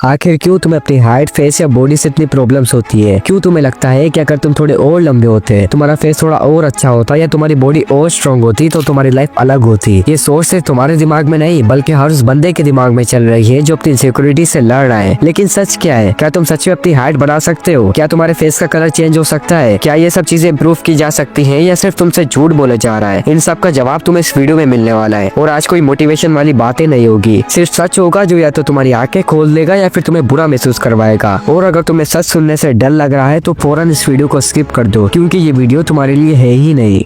आखिर क्यों तुम्हें अपनी हाइट, फेस या बॉडी से इतनी प्रॉब्लम्स होती है? क्यों तुम्हें लगता है कि अगर तुम थोड़े और लंबे होते, तुम्हारा फेस थोड़ा और अच्छा होता या तुम्हारी बॉडी और स्ट्रांग होती तो तुम्हारी लाइफ अलग होती? ये सोच सिर्फ तुम्हारे दिमाग में नहीं बल्कि हर उस बंदे के दिमाग में चल रही है जो अपनी इनसिक्योरिटी से लड़ रहा है। लेकिन सच क्या है? क्या तुम सच में अपनी हाइट बढ़ा सकते हो? क्या तुम्हारे फेस का कलर चेंज हो सकता है? क्या ये सब चीजें इम्प्रूव की जा सकती है या सिर्फ तुमसे झूठ बोला जा रहा है? इन सब का जवाब तुम्हें इस वीडियो में मिलने वाला है। और आज कोई मोटिवेशन वाली बातें नहीं होगी, सिर्फ सच होगा जो या तो तुम्हारी आंखें खोल देगा या फिर तुम्हें बुरा महसूस करवाएगा। और अगर तुम्हें सच सुनने से डर लग रहा है तो फौरन इस वीडियो को स्किप कर दो, क्योंकि ये वीडियो तुम्हारे लिए है ही नहीं।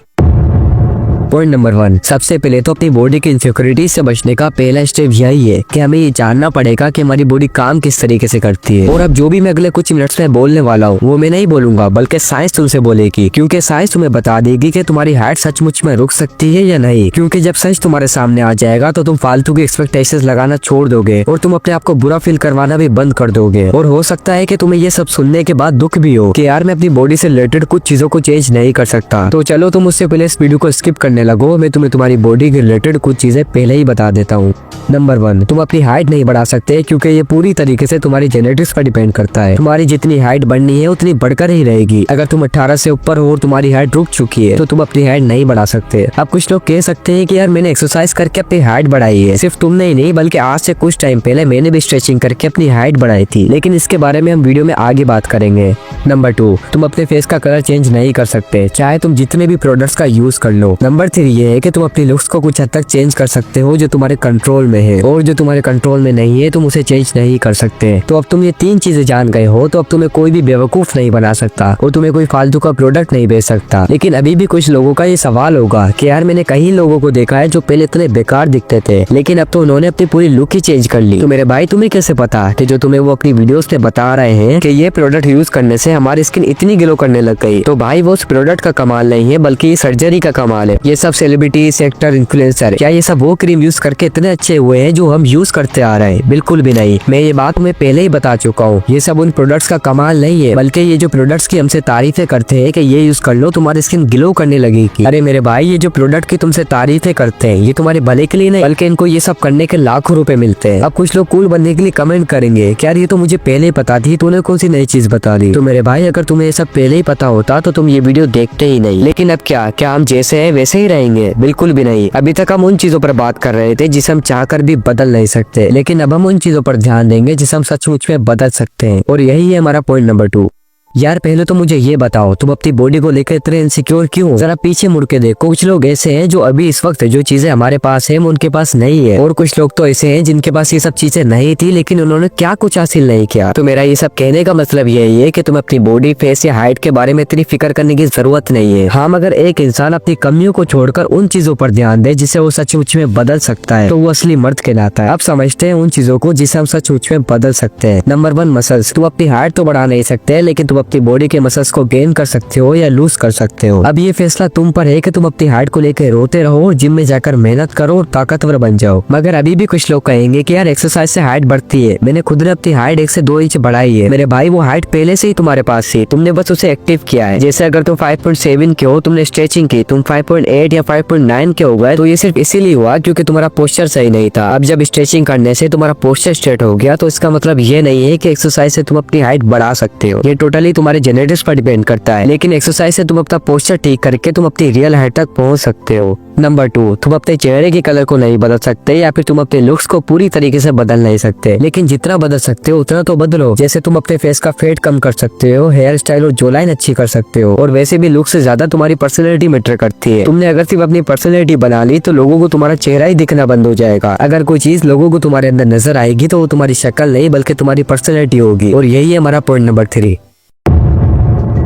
पॉइंट नंबर 1, सबसे पहले तो अपनी बॉडी की इनसिक्योरिटी से बचने का पहला स्टेप यही है कि हमें ये जानना पड़ेगा कि हमारी बॉडी काम किस तरीके से करती है। और अब जो भी मैं अगले कुछ मिनट्स में बोलने वाला हूँ वो मैं नहीं बोलूंगा बल्कि साइंस तुमसे बोलेगी, क्योंकि साइंस तुम्हें बता देगी कि तुम्हारी हाइट सचमुच में रुक सकती है या नहीं। क्योंकि जब सच तुम्हारे सामने आ जाएगा तो तुम फालतू की एक्सपेक्टेशंस लगाना छोड़ दोगे और तुम अपने आप को बुरा फील करवाना भी बंद कर दोगे। और हो सकता है कि तुम्हें ये सब सुनने के बाद दुख भी हो कि यार मैं अपनी बॉडी से रिलेटेड कुछ चीजों को चेंज नहीं कर सकता। तो चलो तुम उससे पहले इस वीडियो को स्किप करने लगो, मैं तुम्हें तुम्हारी बॉडी के रिलेटेड कुछ चीजें पहले ही बता देता हूँ। नंबर 1, तुम अपनी हाइट नहीं बढ़ा सकते क्योंकि ये पूरी तरीके से तुम्हारी जेनेटिक्स पर डिपेंड करता है। तुम्हारी जितनी हाइट बढ़नी है उतनी बढ़कर ही रहेगी। अगर तुम 18 से ऊपर हो और तुम्हारी हाइट रुक चुकी है तो तुम अपनी हाइट नहीं बढ़ा सकते। अब कुछ लोग कह सकते हैं कि यार मैंने एक्सरसाइज करके अपनी हाइट बढ़ाई है। सिर्फ तुमने ही नहीं बल्कि आज से कुछ टाइम पहले मैंने भी स्ट्रेचिंग करके अपनी हाइट बढ़ाई थी, लेकिन इसके बारे में हम वीडियो में आगे बात करेंगे। नंबर 2, तुम अपने फेस का कलर चेंज नहीं कर सकते चाहे तुम जितने भी प्रोडक्ट्स का यूज कर लो। नंबर 3 ये है कि तुम अपनी लुक्स को कुछ हद तक चेंज कर सकते हो जो तुम्हारे कंट्रोल में है, और जो तुम्हारे कंट्रोल में नहीं है तुम उसे चेंज नहीं कर सकते। तो अब तुम ये 3 चीजें जान गए हो तो अब तुम्हें कोई भी बेवकूफ नहीं बना सकता और तुम्हें कोई फालतू का प्रोडक्ट नहीं बेच सकता। लेकिन अभी भी कुछ लोगों का ये सवाल होगा कि यार मैंने कई लोगों को देखा है जो पहले इतने बेकार दिखते थे लेकिन अब तो उन्होंने अपनी पूरी लुक ही चेंज कर ली। तो मेरे भाई तुम्हें कैसे पता कि जो तुम्हें वो अपनी वीडियोस में बता रहे हैं कि ये प्रोडक्ट यूज करने से हमारी स्किन इतनी ग्लो करने लग गई, तो भाई वो उस प्रोडक्ट का कमाल नहीं है बल्कि सर्जरी का कमाल है। ये सब सेलिब्रिटीज, एक्टर, इन्फ्लुएंसर, क्या ये सब वो क्रीम यूज करके इतने अच्छे हुए हैं जो हम यूज करते आ रहे हैं? बिल्कुल भी नहीं। मैं ये बात तुम्हें पहले ही बता चुका हूँ। ये सब उन प्रोडक्ट्स का कमाल नहीं है बल्कि ये जो प्रोडक्ट्स की हमसे तारीफें करते हैं कि ये यूज कर लो तुम्हारी स्किन ग्लो करने लगेगी। अरे मेरे भाई, ये जो प्रोडक्ट की तुमसे तारीफें करते हैं ये तुम्हारे भले के लिए नहीं बल्कि इनको ये सब करने के लाखों रुपए मिलते हैं। अब कुछ लोग कूल बनने के लिए कमेंट करेंगे कि यार ये तो मुझे पहले ही पता थी, तूने कौन सी नई चीज बता दी? तो मेरे भाई, अगर तुम्हें ये सब पहले ही पता होता तो तुम ये वीडियो देखते ही नहीं। लेकिन अब क्या हम जैसे हैं वैसे ही रहेंगे? बिल्कुल भी नहीं। अभी तक हम उन चीजों पर बात कर रहे थे जिसे हम चाहकर भी बदल नहीं सकते, लेकिन अब हम उन चीजों पर ध्यान देंगे जिसे हम सचमुच में बदल सकते हैं। और यही है हमारा पॉइंट नंबर 2। यार पहले तो मुझे ये बताओ, तुम अपनी बॉडी को लेकर इतने इनसिक्योर क्यों? जरा पीछे मुड़ के देखो। कुछ लोग ऐसे हैं जो अभी इस वक्त जो चीजें हमारे पास है उनके पास नहीं है, और कुछ लोग तो ऐसे हैं जिनके पास ये सब चीजें नहीं थी लेकिन उन्होंने क्या कुछ हासिल नहीं किया। तो मेरा ये सब कहने का मतलब यही है कि तुम अपनी बॉडी, फेस या हाइट के बारे में इतनी फिक्र करने की जरूरत नहीं है। हाँ, मगर एक इंसान अपनी कमियों को छोड़कर उन चीजों पर ध्यान दे जिसे वो सचमुच में बदल सकता है तो वो असली मर्द कहलाता है। अब समझते हैं उन चीजों को जिसे हम सचमुच में बदल सकते हैं। Number 1, muscles. तुम अपनी हाइट तो बढ़ा नहीं सकते लेकिन तुम अपनी बॉडी के मसल्स को गेन कर सकते हो या लूज कर सकते हो। अब ये फैसला तुम पर है कि तुम अपनी हाइट को लेकर रोते रहो और जिम में जाकर मेहनत करो और ताकतवर बन जाओ। मगर अभी भी कुछ लोग कहेंगे कि यार एक्सरसाइज से हाइट बढ़ती है। मैंने खुद ने अपनी हाइट 1 से 2 इंच बढ़ाई है। मेरे भाई, वो हाइट पहले से ही तुम्हारे पास थी, तुमने बस उसे एक्टिव किया है। जैसे अगर तुम 5.7 के हो, तुमने स्ट्रेचिंग की, तुम 5.8 या 5.9 के हो गए तो ये सिर्फ इसीलिए हुआ क्योंकि तुम्हारा पोस्चर सही नहीं था। अब जब स्ट्रेचिंग करने से तुम्हारा पोस्चर स्ट्रेट हो गया तो इसका मतलब ये नहीं है कि एक्सरसाइज से तुम अपनी हाइट बढ़ा सकते हो। ये टोटली तुम्हारे जेनेटिक्स पर डिपेंड करता है, लेकिन एक्सरसाइज से तुम अपना पोस्चर ठीक करके तुम अपनी रियल हाइट तक पहुंच सकते हो। नंबर 2, तुम अपने चेहरे के कलर को नहीं बदल सकते या फिर तुम अपने लुक्स को पूरी तरीके से बदल नहीं सकते, लेकिन जितना बदल सकते हो उतना तो बदलो। जैसे तुम अपने फेस का फेट कम कर सकते हो, हेयर स्टाइल और जो लाइन अच्छी कर सकते हो, और वैसे भी लुक से ज्यादा तुम्हारी पर्सनैलिटी मैटर करती है। तुमने अगर सिर्फ अपनी पर्सनैलिटी बना ली तो लोगों को तुम्हारा चेहरा ही दिखना बंद हो जाएगा। अगर कोई चीज लोगों को तुम्हारे अंदर नजर आएगी तो वो तुम्हारी शक्ल नहीं बल्कि तुम्हारी पर्सनैलिटी होगी। और यही है हमारा पॉइंट नंबर 3।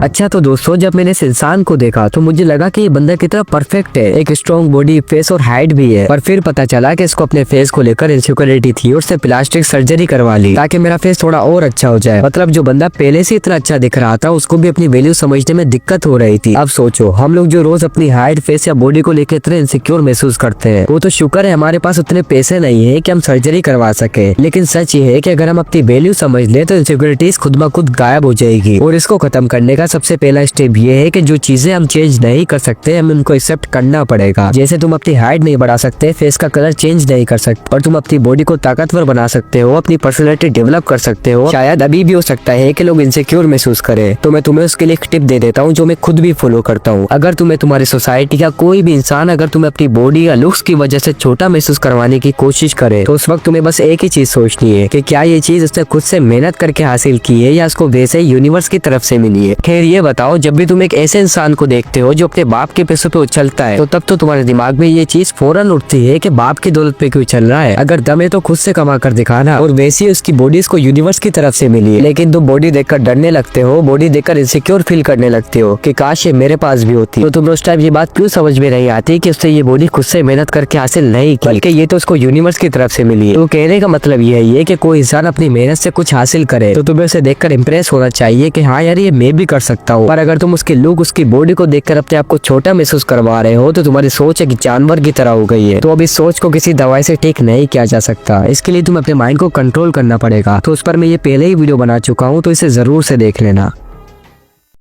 अच्छा तो दोस्तों, जब मैंने इस इंसान को देखा तो मुझे लगा कि ये बंदा कितना परफेक्ट है, एक स्ट्रॉन्ग बॉडी, फेस और हाइट भी है। पर फिर पता चला कि इसको अपने फेस को लेकर इनसिक्योरिटी थी और उससे प्लास्टिक सर्जरी करवा ली ताकि मेरा फेस थोड़ा और अच्छा हो जाए। मतलब जो बंदा पहले से इतना अच्छा दिख रहा था उसको भी अपनी वैल्यू समझने में दिक्कत हो रही थी। अब सोचो, हम लोग जो रोज अपनी हाइट, फेस या बॉडी को लेकर इतने इनसिक्योर महसूस करते हैं, वो तो शुक्र है हमारे पास उतने पैसे नहीं है कि हम सर्जरी करवा सके। लेकिन सच ये है कि अगर हम अपनी वैल्यू समझ ले तो इनसिक्योरिटीज खुद ब खुद गायब हो जाएगी। और इसको खत्म करने का सबसे पहला स्टेप ये है कि जो चीजें हम चेंज नहीं कर सकते हमें उनको एक्सेप्ट करना पड़ेगा। जैसे तुम अपनी हाइट नहीं बढ़ा सकते, फेस का कलर चेंज नहीं कर सकते, और तुम अपनी बॉडी को ताकतवर बना सकते हो, अपनी पर्सनैलिटी डेवलप कर सकते हो। शायद अभी भी हो सकता है कि लोग इनसिक्योर महसूस करें, तो मैं तुम्हें उसके लिए एक टिप दे देता हूँ जो मैं खुद भी फॉलो करता हूँ। अगर तुम्हें तुम्हारी सोसाइटी का कोई भी इंसान अगर तुम्हें अपनी बॉडी या लुक्स की वजह से छोटा महसूस करवाने की कोशिश करे, तो उस वक्त तुम्हें बस एक ही चीज सोचनी है कि क्या ये चीज उसने खुद से मेहनत करके हासिल की है या उसको वैसे यूनिवर्स की तरफ से मिली है। खैर ये बताओ, जब भी तुम एक ऐसे इंसान को देखते हो जो अपने बाप के पैसों पे उछलता है, तो तब तो तुम्हारे दिमाग में ये चीज फौरन उठती है कि बाप की दौलत पे क्यों चल रहा है। अगर दम है तो खुद से कमा कर दिखाना। और वैसे ही उसकी बॉडी इसको यूनिवर्स की तरफ से मिली है, लेकिन तुम बॉडी देखकर डरने लगते हो, बॉडी देखकर इनसिक्योर फील करने लगते हो कि काश ये मेरे पास भी होती। तो तुम उस टाइम ये बात क्यों समझ में नहीं आती कि उसने ये बॉडी खुद से मेहनत करके हासिल नहीं की, बल्कि ये तो उसको यूनिवर्स की तरफ से मिली है। तो कहने का मतलब ये है कि कोई इंसान अपनी मेहनत से कुछ हासिल करे तो तुम्हें उसे देखकर इंप्रेस होना चाहिए कि हाँ यार ये मैं भी कर सकता हूँ। पर अगर तुम उसके लुक, उसकी बॉडी को देखकर अपने आप को छोटा महसूस करवा रहे हो, तो तुम्हारी सोच एक जानवर की तरह हो गई है। तो अब इस सोच को किसी दवाई से ठीक नहीं किया जा सकता। इसके लिए तुम्हें अपने माइंड को कंट्रोल करना पड़ेगा। तो उस पर मैं ये पहले ही वीडियो बना चुका हूँ, तो इसे जरूर से देख लेना।